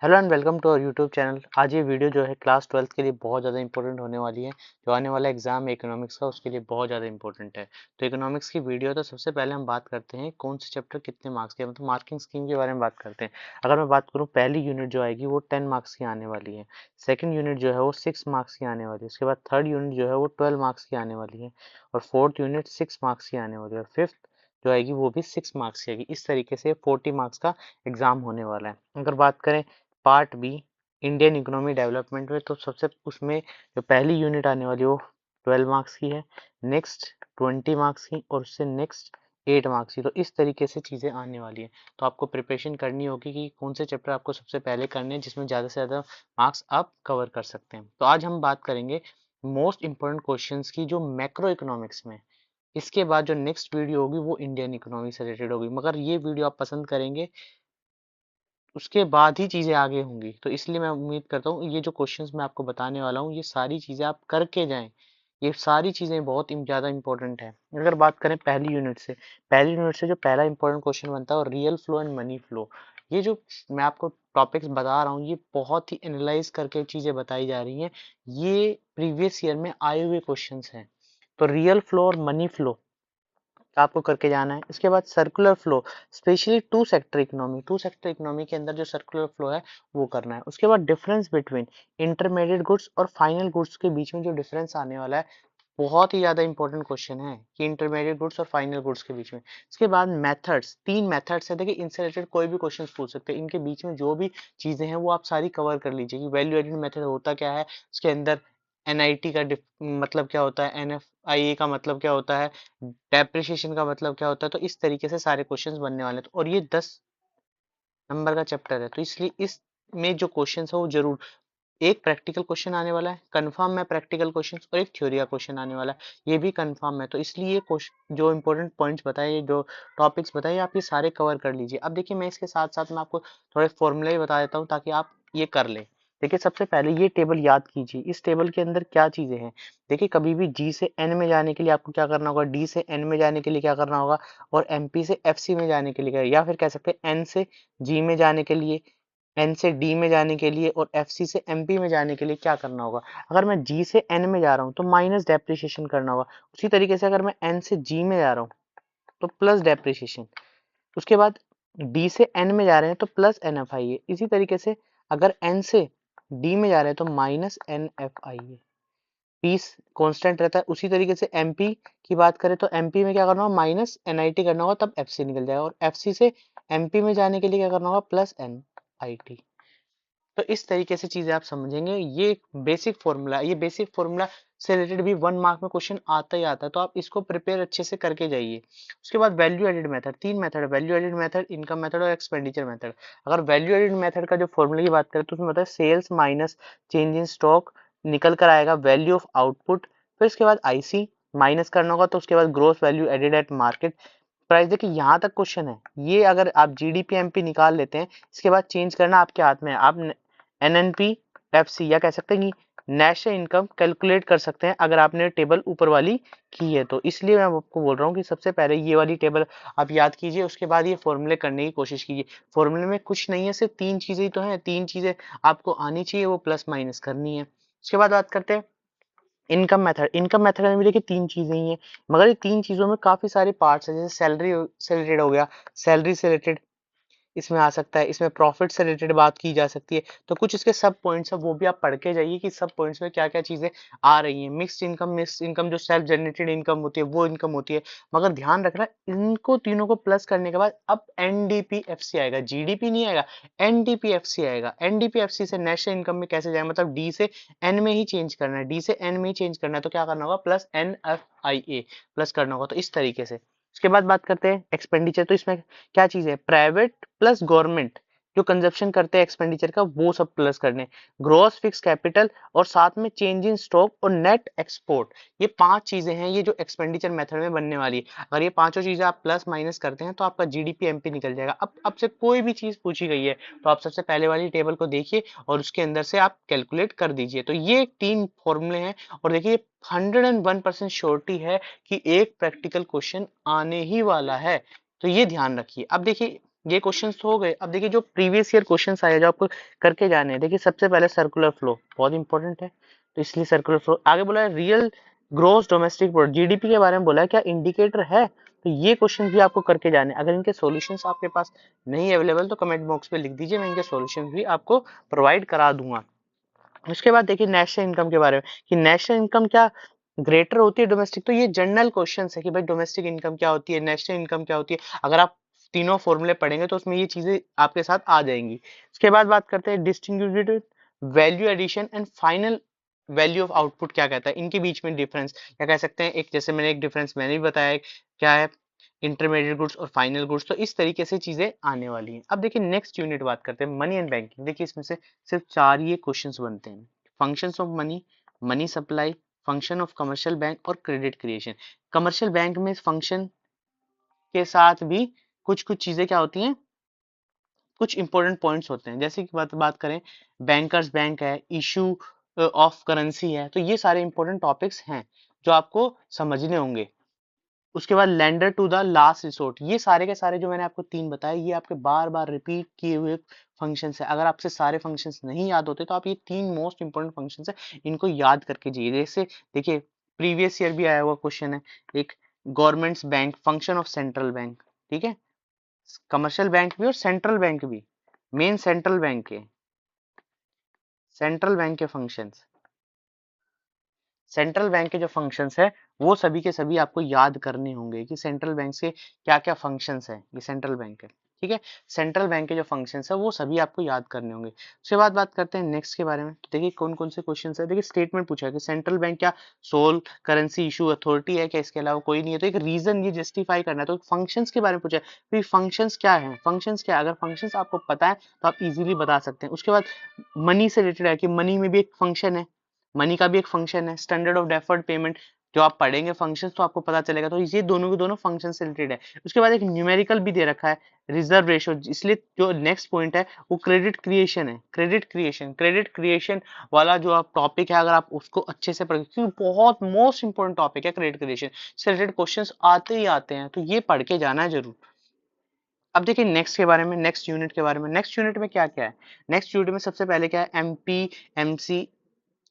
Hello and welcome to our YouTube channel. आज ये video जो है क्लास 12th के लिए बहुत ज़्यादा इंपॉर्टेंट होने वाली है। जो आने वाला एग्जाम है इकोनॉमिक्स का, उसके लिए बहुत ज़्यादा इंपॉर्टेंट है। तो इकोनॉमिक्स की वीडियो, तो सबसे पहले हम बात करते हैं कौन से चैप्टर कितने मार्क्स के, मतलब मार्किंग स्कीम के बारे में बात करते हैं। अगर मैं बात करूँ, पहली यूनिट जो आएगी वो 10 मार्क्स की आने वाली है। सेकेंड यूनिट जो है वो 6 मार्क्स की आने वाली है। उसके बाद थर्ड यूनिट जो है वो 12 मार्क्स की आने वाली है। और फोर्थ यूनिट 6 मार्क्स की आने वाली है। और फिफ्थ जो आएगी वो भी 6 मार्क्स की आएगी। इस तरीके से 40 मार्क्स का एग्जाम होने वाला है। अगर बात करें part B Indian economy development में, तो सबसे उसमें जो पहली यूनिट आने वाली है वो 12 मार्क्स की है, नेक्स्ट 20 मार्क्स की, और उससे नेक्स्ट 8 मार्क्स की। तो इस तरीके से चीज़ें आने वाली हैं। तो आपको प्रिपरेशन करनी होगी कि कौन से चैप्टर आपको सबसे पहले करने हैं जिसमें ज़्यादा से ज़्यादा मार्क्स आप कवर कर सकते हैं। तो आज हम बात करेंगे मोस्ट इंपॉर्टेंट क्वेश्चंस की जो मैक्रो इकोनॉमिक्स में। इसके बाद जो नेक्स्ट वीडियो होगी वो इंडियन इकोनॉमी से रिलेटेड होगी, मगर ये वीडियो आप पसंद करेंगे उसके बाद ही चीज़ें आगे होंगी। तो इसलिए मैं उम्मीद करता हूँ ये जो क्वेश्चंस मैं आपको बताने वाला हूँ ये सारी चीज़ें आप करके जाएं। ये सारी चीज़ें बहुत ज़्यादा इंपॉर्टेंट है। अगर बात करें पहली यूनिट से जो पहला इंपॉर्टेंट क्वेश्चन बनता है और real flow and money flow. ये जो मैं आपको टॉपिक्स बता रहा हूँ ये बहुत ही एनालाइज करके चीज़ें बताई जा रही हैं। ये प्रीवियस ईयर में आए हुए क्वेश्चन हैं। तो रियल फ्लो और मनी फ्लो आपको करके जाना है। इसके बाद circular flow, specially two sector economy के अंदर जो सर्कुलर फ्लो है वो करना है। उसके बाद डिफरेंस बिटवीन इंटरमीडिएट गुड्स और फाइनल गुड्स के बीच में जो डिफरेंस आने वाला है, बहुत ही ज्यादा इंपॉर्टेंट क्वेश्चन है कि इंटरमीडिएट गुड्स और फाइनल गुड्स के बीच में। इसके बाद मेथड्स, 3 मेथड्स है। देखिए इनसे रिलेटेड कोई भी क्वेश्चन पूछ सकते हैं। इनके बीच में जो भी चीजें हैं वो आप सारी कवर कर लीजिए कि वैल्यू एडेड मेथड होता क्या है, उसके अंदर एनआईटी का मतलब क्या होता है, एनएफआईए का मतलब क्या होता है, डेप्रिसिएशन का मतलब क्या होता है। तो इस तरीके से सारे क्वेश्चंस बनने वाले हैं। तो और ये 10 नंबर का चैप्टर है, तो इसलिए इसमें जो क्वेश्चंस है वो जरूर एक प्रैक्टिकल क्वेश्चन आने वाला है कंफर्म है, प्रैक्टिकल क्वेश्चन, और एक थ्योरी का क्वेश्चन आने वाला है ये भी कंफर्म है। तो इसलिए ये जो इंपॉर्टेंट पॉइंट्स बताए, जो टॉपिक्स बताए, आप ये सारे कवर कर लीजिए। अब देखिए मैं इसके साथ साथ मैं आपको थोड़े फॉर्मूले बता देता हूँ ताकि आप ये कर लें। देखिए सबसे पहले ये टेबल याद कीजिए। इस टेबल के अंदर क्या चीजें हैं। देखिए कभी भी जी से एन में जाने के लिए आपको क्या करना होगा, डी से एन में जाने के लिए क्या करना होगा, और एमपी से एफसी में जाने के लिए या फिर कह सकते हैं एन से जी में जाने के लिए, एन से डी में जाने के लिए, और एफ सी से एम पी में जाने के लिए क्या करना होगा। अगर मैं जी से एन में जा रहा हूँ तो माइनस डेप्रिसिएशन करना होगा। उसी तरीके से अगर मैं एन से जी में जा रहा हूँ तो प्लस डेप्रिसिएशन। उसके बाद डी से एन में जा रहे हैं तो प्लस एन एफ आई है। इसी तरीके से अगर एन से डी में जा रहे हैं तो माइनस एन एफ आई है। पीस कांस्टेंट रहता है। उसी तरीके से एमपी की बात करें तो एमपी में क्या करना होगा, माइनस एनआईटी करना होगा, तब एफसी निकल जाएगा। और एफसी से एमपी में जाने के लिए क्या करना होगा, प्लस एन आई टी। तो इस तरीके से चीजें आप समझेंगे। ये बेसिक फॉर्मूला से रिलेटेड भी 1 मार्क में क्वेश्चन आता ही आता है। तो आप इसको प्रिपेयर अच्छे से करके जाइए। उसके बाद value added method, 3 method, value added method, income method और एक्सपेंडिचर मेथड। अगर वैल्यू एडेड मेथड का जो फॉर्मूला की बात करें तो उसमें होता है sales minus change in stock, निकल कर आएगा वैल्यू ऑफ आउटपुट। फिर उसके बाद आईसी माइनस करना होगा, तो उसके बाद gross value added at market price. देखिए यहाँ तक क्वेश्चन है। ये अगर आप जीडीपी एमपी निकाल लेते हैं, इसके बाद चेंज करना आपके हाथ में है। आप एनएनपी एफसी या कह सकते हैं कि नेशनल इनकम कैलकुलेट कर सकते हैं अगर आपने टेबल ऊपर वाली की है। तो इसलिए मैं आपको बोल रहा हूँ कि सबसे पहले ये वाली टेबल आप याद कीजिए, उसके बाद ये फॉर्मूले करने की कोशिश कीजिए। फॉर्मूले में कुछ नहीं है, सिर्फ 3 चीजें ही तो हैं। 3 चीजें आपको आनी चाहिए, वो प्लस माइनस करनी है। उसके बाद बात करते हैं इनकम मेथड में भी देखिए 3 चीजें ही हैं, मगर ये 3 चीजों में काफी सारे पार्ट्स हैं। जैसे सैलरी से रिलेटेड हो गया, सैलरी से रिलेटेड इसमें आ सकता है, इसमें प्रॉफिट से रिलेटेड बात की जा सकती है। तो कुछ इसके सब पॉइंट्स है वो भी आप पढ़ के जाइए कि सब पॉइंट्स में क्या क्या चीजें आ रही हैं। मिक्स्ड इनकम जो सेल्फ जनरेटेड इनकम होती है वो इनकम होती है। मगर ध्यान रखना, इनको तीनों को प्लस करने के बाद अब एनडीपीएफसी आएगा, जीडीपी नहीं आएगा, एनडीपीएफसी आएगा। एनडीपीएफसी से नेशनल इनकम में कैसे जाएगा, मतलब डी से एन में ही चेंज करना है, डी से एन में ही चेंज करना है। तो क्या करना होगा, plus N F I A plus करना होगा। तो इस तरीके से उसके बाद बात करते हैं एक्सपेंडिचर। तो इसमें क्या चीज है, प्राइवेट प्लस गवर्नमेंट जो कंजप्शन करते हैं एक्सपेंडिचर का, वो सब प्लस करने। ग्रॉस फिक्स कैपिटल और साथ में चेंज इन स्टॉक और नेट एक्सपोर्ट, ये 5 चीजें हैं ये जो एक्सपेंडिचर मेथड में बनने वाली है। अगर ये पांचों चीजें आप प्लस माइनस करते हैं तो आपका जीडीपी एमपी निकल जाएगा। अब से कोई भी चीज पूछी गई है तो आप सबसे पहले वाली टेबल को देखिए और उसके अंदर से आप कैलकुलेट कर दीजिए। तो ये 3 फॉर्मूले हैं। और देखिए 101% श्योरिटी है कि एक प्रैक्टिकल क्वेश्चन आने ही वाला है। तो ये ध्यान रखिए। अब देखिए ये क्वेश्चंस तो हो गए। अब देखिए जो प्रीवियस ईयर क्वेश्चंस आए जो आपको करके जाने हैं। देखिए सबसे पहले सर्कुलर फ्लो बहुत इंपॉर्टेंट है, तो इसलिए सर्कुलर फ्लो। आगे बोला है real gross domestic product, GDP के बारे में बोला है, क्या इंडिकेटर है? तो ये क्वेश्चन भी आपको करके जाने। अगर इनके सॉल्यूशंस आपके पास नहीं अवेलेबल तो कमेंट बॉक्स में लिख दीजिए, मैं इनके सॉल्यूशंस भी आपको प्रोवाइड करा दूंगा। उसके बाद देखिए नेशनल इनकम के बारे में कि नेशनल इनकम क्या ग्रेटर होती है डोमेस्टिक, तो ये जनरल क्वेश्चन है कि भाई डोमेस्टिक इनकम क्या होती है, नेशनल इनकम क्या होती है। अगर आप तीनों फॉर्मूले पढ़ेंगे तो उसमें ये चीजें आपके साथ आ जाएंगी। उसके बाद बात करते हैं distributed value addition and final value of output क्या कहता है, इनके बीच में डिफरेंस क्या कह सकते हैं। एक जैसे मैंने एक डिफरेंस मैंने भी बताया क्या है, इंटरमीडिएट गुड्स और फाइनल गुड्स। तो इस तरीके से चीजें आने वाली हैं। अब देखिए नेक्स्ट यूनिट बात करते हैं मनी एंड बैंकिंग। देखिए इसमें से सिर्फ 4 ये क्वेश्चंस बनते हैं। Functions of money, money supply, function of commercial bank और क्रेडिट क्रिएशन। कमर्शियल बैंक में फंक्शन के साथ भी कुछ कुछ चीजें क्या होती हैं, कुछ इंपॉर्टेंट पॉइंट्स होते हैं। जैसे कि बात करें बैंकर्स बैंक है, इशू ऑफ करेंसी है, तो ये सारे इंपॉर्टेंट टॉपिक्स हैं जो आपको समझने होंगे। उसके बाद lender to the last resort, ये सारे के सारे जो मैंने आपको 3 बताए ये आपके बार बार रिपीट किए हुए फंक्शंस है। अगर आपसे सारे फंक्शंस नहीं याद होते तो आप ये 3 मोस्ट इंपोर्टेंट फंक्शंस है इनको याद करके जाइए। जैसे देखिए प्रीवियस ईयर भी आया हुआ क्वेश्चन है एक, governments bank, function of central bank, ठीक है, कमर्शियल बैंक भी और सेंट्रल बैंक भी, मेन सेंट्रल बैंक के फंक्शंस, सेंट्रल बैंक के जो फंक्शंस है वो सभी के सभी आपको याद करने होंगे कि सेंट्रल बैंक से क्या क्या फंक्शंस है। ये सेंट्रल बैंक है, ठीक है, सेंट्रल बैंक के जो फंक्शंस है वो सभी आपको याद करने होंगे। उसके बाद बात करते हैं नेक्स्ट के बारे में। तो देखिए कौन कौन से क्वेश्चंस है। देखिए स्टेटमेंट पूछा है कि सेंट्रल बैंक क्या सोल करेंसी इशू अथॉरिटी है क्या, इसके अलावा कोई नहीं है, तो एक रीजन ये जस्टिफाई करना है। तो फंक्शंस के बारे में पूछा है, तो फंक्शंस क्या है, फंक्शंस क्या है, अगर फंक्शंस आपको पता है तो आप इजीली बता सकते हैं। उसके बाद मनी से रिलेटेड है कि मनी में भी एक फंक्शन है, मनी का भी एक फंक्शन है, स्टैंडर्ड ऑफ डेफर्ड पेमेंट, जो आप पढ़ेंगे फंक्शंस तो आपको पता चलेगा। तो ये दोनों के दोनों फंक्शन से रिलेटेड है। उसके बाद एक न्यूमेरिकल भी दे रखा है, रिजर्व रेशो, इसलिए जो नेक्स्ट पॉइंट है वो क्रेडिट क्रिएशन है। क्रेडिट क्रिएशन वाला जो आप टॉपिक है अगर आप उसको अच्छे से पढ़, क्योंकि बहुत मोस्ट इंपोर्टेंट टॉपिक है क्रेडिट क्रिएशन से रिलेटेड क्वेश्चंस आते ही आते हैं, तो ये पढ़ के जाना है जरूर। अब देखिए नेक्स्ट के बारे में, नेक्स्ट यूनिट के बारे में। नेक्स्ट यूनिट में क्या क्या है, नेक्स्ट यूनिट में सबसे पहले क्या है, एमपी, एमसी,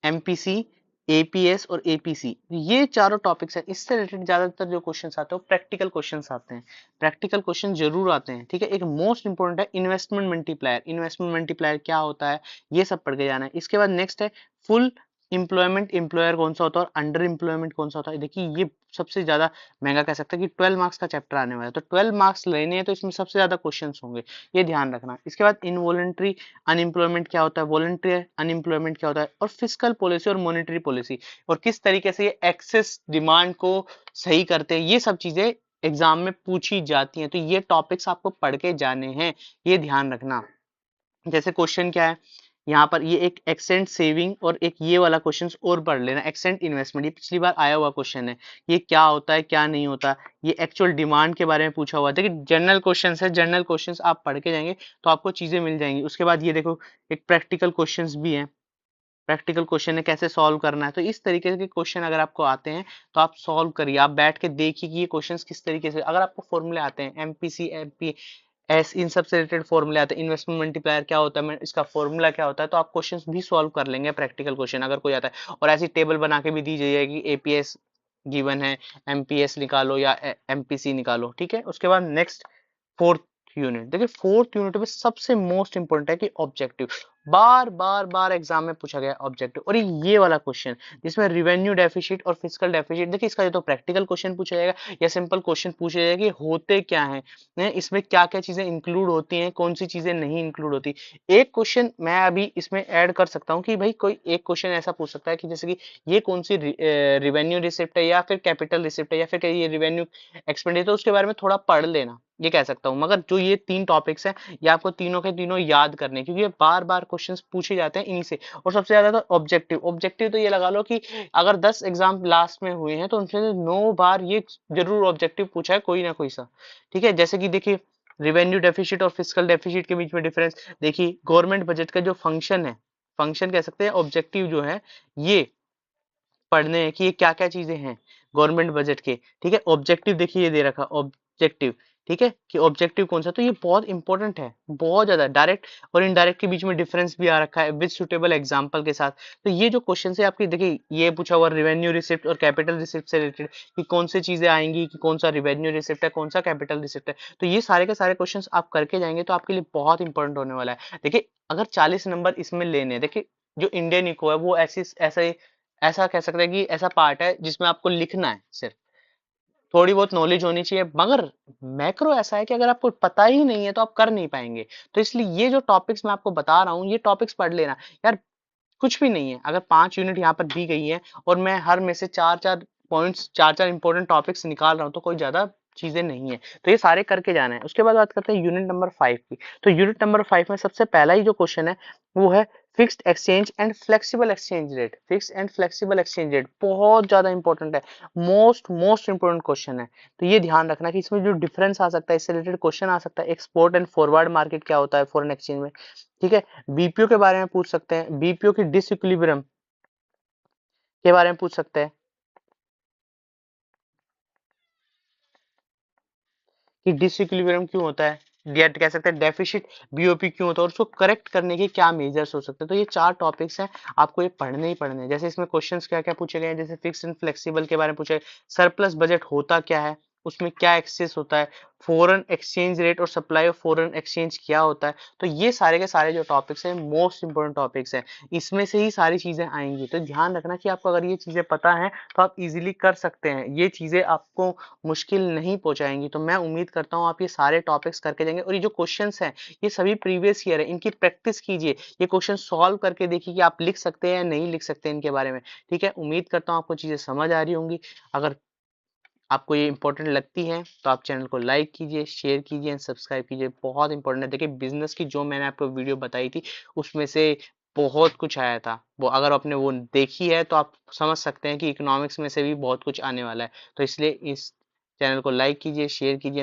एमपीसी, एपीएस और एपीसी, ये चारों टॉपिक्स हैं। इससे रिलेटेड ज्यादातर जो क्वेश्चंस आते हैं प्रैक्टिकल क्वेश्चंस आते हैं, प्रैक्टिकल क्वेश्चन जरूर आते हैं, ठीक है। एक मोस्ट इंपोर्टेंट है इन्वेस्टमेंट मल्टीप्लायर, इन्वेस्टमेंट मल्टीप्लायर क्या होता है ये सब पढ़ के जाना है। इसके बाद नेक्स्ट है फुल एम्प्लॉयमेंट एम्प्लॉयर कौन सा होता है और अंडर एम्प्लॉयमेंट कौन सा होता है। देखिए ये सबसे ज्यादा महंगा कह सकते हैं कि 12 मार्क्स का चैप्टर आने वाला है, तो 12 मार्क्स लेने हैं तो इसमें सबसे ज्यादा क्वेश्चंस होंगे, ये ध्यान रखना। इसके बाद इनवॉलंटरी अनएम्प्लॉयमेंट क्या होता है, वॉलंटरी अनएम्प्लॉयमेंट क्या होता है, और फिस्कल पॉलिसी और मॉनेटरी पॉलिसी, और किस तरीके से ये एक्सेस डिमांड को सही करते हैं, ये सब चीजें एग्जाम में पूछी जाती हैं। तो ये टॉपिक्स आपको पढ़ के जाने हैं, ये ध्यान रखना। जैसे क्वेश्चन क्या है यहाँ पर, ये एक एक्सेंट सेविंग और एक ये वाला क्वेश्चन और पढ़ लेना, एक्सेंट इन्वेस्टमेंट, ये पिछली बार आया हुआ क्वेश्चन है, ये क्या होता है क्या नहीं होता। ये एक्चुअल डिमांड के बारे में पूछा हुआ है। देखिए जनरल क्वेश्चन है, जनरल क्वेश्चन आप पढ़ के जाएंगे तो आपको चीजें मिल जाएंगी। उसके बाद ये देखो एक प्रैक्टिकल क्वेश्चन भी है, प्रैक्टिकल क्वेश्चन है कैसे सॉल्व करना है। तो इस तरीके के क्वेश्चन अगर आपको आते हैं तो आप सॉल्व करिए, आप बैठ के देखिए कि ये क्वेश्चंस किस तरीके से, अगर आपको फॉर्मूले आते हैं एमपीसी, एमपी एस, इन सब से रिलेटेड फॉर्मूले आते हैं, इन्वेस्टमेंट मल्टीप्लायर क्या होता है, मैं इसका फॉर्मूला क्या होता है, तो आप क्वेश्चंस भी सॉल्व कर लेंगे प्रैक्टिकल क्वेश्चन अगर कोई आता है। और ऐसी टेबल बना के भी दी जाएगी, एपीएस गिवन है, एमपीएस निकालो या एमपीसी निकालो, ठीक है। उसके बाद नेक्स्ट फोर्थ यूनिट, देखिए फोर्थ यूनिट में सबसे मोस्ट इंपोर्टेंट है कि ऑब्जेक्टिव, बार बार बार एग्जाम में पूछा गया ऑब्जेक्टिव। और ये वाला क्वेश्चन जिसमें रिवेन्यू डेफिसिट और फिस्कल डेफिसिट, देखिए इसका जो तो प्रैक्टिकल क्वेश्चन पूछा जाएगा या सिंपल क्वेश्चन पूछा जाएगा कि होते क्या हैं, इसमें क्या क्या चीजें इंक्लूड होती हैं, कौन सी चीजें नहीं इंक्लूड होती। एक क्वेश्चन मैं अभी इसमें ऐड कर सकता हूँ कि भाई कोई एक क्वेश्चन ऐसा पूछ सकता है कि जैसे कि ये कौन सी रिवेन्यू रिसिप्ट है या फिर कैपिटल रिसिप्ट है या फिर ये रिवेन्यू एक्सपेंडिचर, तो उसके बारे में थोड़ा पढ़ लेना, ये कह सकता हूँ। मगर जो ये 3 टॉपिक्स हैं ये आपको तीनों के तीनों याद करने, क्योंकि ये बार बार क्वेश्चंस पूछे जाते हैं इन्हीं से। और सबसे ज्यादा तो ऑब्जेक्टिव, ऑब्जेक्टिव तो ये लगा लो कि अगर 10 एग्जाम लास्ट में हुए हैं तो उनसे 9 बार ये जरूर ऑब्जेक्टिव पूछा है कोई ना कोई सा, ठीक है। जैसे कि देखिए रिवेन्यू डेफिसिट और फिस्कल डेफिसिट के बीच में डिफरेंस, देखिए गवर्नमेंट बजट का जो फंक्शन है, फंक्शन कह सकते हैं, ऑब्जेक्टिव जो है ये पढ़ने हैं कि ये क्या क्या चीजें हैं गवर्नमेंट बजट के, ठीक है। ऑब्जेक्टिव देखिए ये दे रखा ऑब्जेक्टिव, ठीक है, कि ऑब्जेक्टिव कौन सा, तो ये बहुत इंपॉर्टेंट है, बहुत ज्यादा। डायरेक्ट और इनडायरेक्ट के बीच में डिफरेंस भी आ रखा है विद सुटेबल एग्जांपल के साथ। तो ये जो क्वेश्चन है आपकी, देखिए ये पूछा हुआ रेवेन्यू रिसिप्ट और कैपिटल रिसिप्ट से रिलेटेड, कि कौन सी चीजें आएंगी, कि कौन सा रेवेन्यू रिसिप्ट है, कौन सा कैपिटल रिसिप्ट है। तो ये सारे के सारे क्वेश्चन आप करके जाएंगे तो आपके लिए बहुत इंपॉर्टेंट होने वाला है। देखिए अगर 40 नंबर इसमें लेने हैं, देखिए जो इंडियन इको है वो ऐसा कह सकते हैं कि ऐसा पार्ट है जिसमें आपको लिखना है सिर्फ, थोड़ी बहुत नॉलेज होनी चाहिए, मगर मैक्रो ऐसा है कि अगर आपको पता ही नहीं है तो आप कर नहीं पाएंगे। तो इसलिए ये जो टॉपिक्स मैं आपको बता रहा हूँ ये टॉपिक्स पढ़ लेना यार। कुछ भी नहीं है, अगर 5 यूनिट यहाँ पर दी गई है और मैं हर में से चार चार पॉइंट्स, चार चार इंपॉर्टेंट टॉपिक्स निकाल रहा हूँ, तो कोई ज्यादा चीजें नहीं है। तो ये सारे करके जाना है। उसके बाद बात करते हैं यूनिट नंबर 5 की। तो यूनिट नंबर 5 में सबसे पहला ही जो क्वेश्चन है वो है fixed exchange and flexible exchange rate. Fixed and flexible exchange rate बहुत ज्यादा इंपॉर्टेंट है, मोस्ट मोस्ट इंपॉर्टेंट क्वेश्चन है। तो ये ध्यान रखना कि इसमें जो डिफरेंस आ सकता है, इससे रिलेटेड क्वेश्चन आ सकता है, एक्सपोर्ट एंड फॉरवर्ड मार्केट क्या होता है फॉरेन एक्सचेंज में, ठीक है। बीपीओ के बारे में पूछ सकते हैं, बीपीओ की डिसइक्विलिब्रियम के बारे में पूछ सकते हैं कि डिसइक्विलिब्रियम क्यों होता है, या कह सकते हैं डेफिसिट बीओपी क्यों होता है, और उसको करेक्ट करने के क्या मेजर्स हो सकते हैं। तो ये 4 टॉपिक्स हैं, आपको ये पढ़ने ही पढ़ने हैं। जैसे इसमें क्वेश्चंस क्या क्या पूछे गए हैं, जैसे फिक्स एंड फ्लेक्सिबल के बारे में पूछे, सरप्लस बजट होता क्या है, उसमें क्या एक्सेस होता है, फॉरेन एक्सचेंज रेट और सप्लाई ऑफ फॉरेन एक्सचेंज क्या होता है। तो ये सारे के सारे जो टॉपिक्स हैं मोस्ट इंपोर्टेंट टॉपिक्स हैं, इसमें से ही सारी चीजें आएंगी। तो ध्यान रखना कि आपको अगर ये चीजें पता है तो आप इजीली कर सकते हैं, ये चीजें आपको मुश्किल नहीं पहुंचाएंगी। तो मैं उम्मीद करता हूँ आप ये सारे टॉपिक्स करके जाएंगे। और ये जो क्वेश्चंस हैं ये सभी प्रीवियस ईयर है, इनकी प्रैक्टिस कीजिए, ये क्वेश्चन सॉल्व करके देखिए कि आप लिख सकते हैं या नहीं लिख सकते इनके बारे में। ठीक है, उम्मीद करता हूँ आपको चीजें समझ आ रही होंगी। अगर आपको ये इंपॉर्टेंट लगती है तो आप चैनल को लाइक कीजिए, शेयर कीजिए एंड सब्सक्राइब कीजिए, बहुत इंपॉर्टेंट है। देखिए बिजनेस की जो मैंने आपको वीडियो बताई थी उसमें से बहुत कुछ आया था, वो अगर आपने वो देखी है तो आप समझ सकते हैं कि इकोनॉमिक्स में से भी बहुत कुछ आने वाला है। तो इसलिए इस चैनल को लाइक कीजिए, शेयर कीजिए।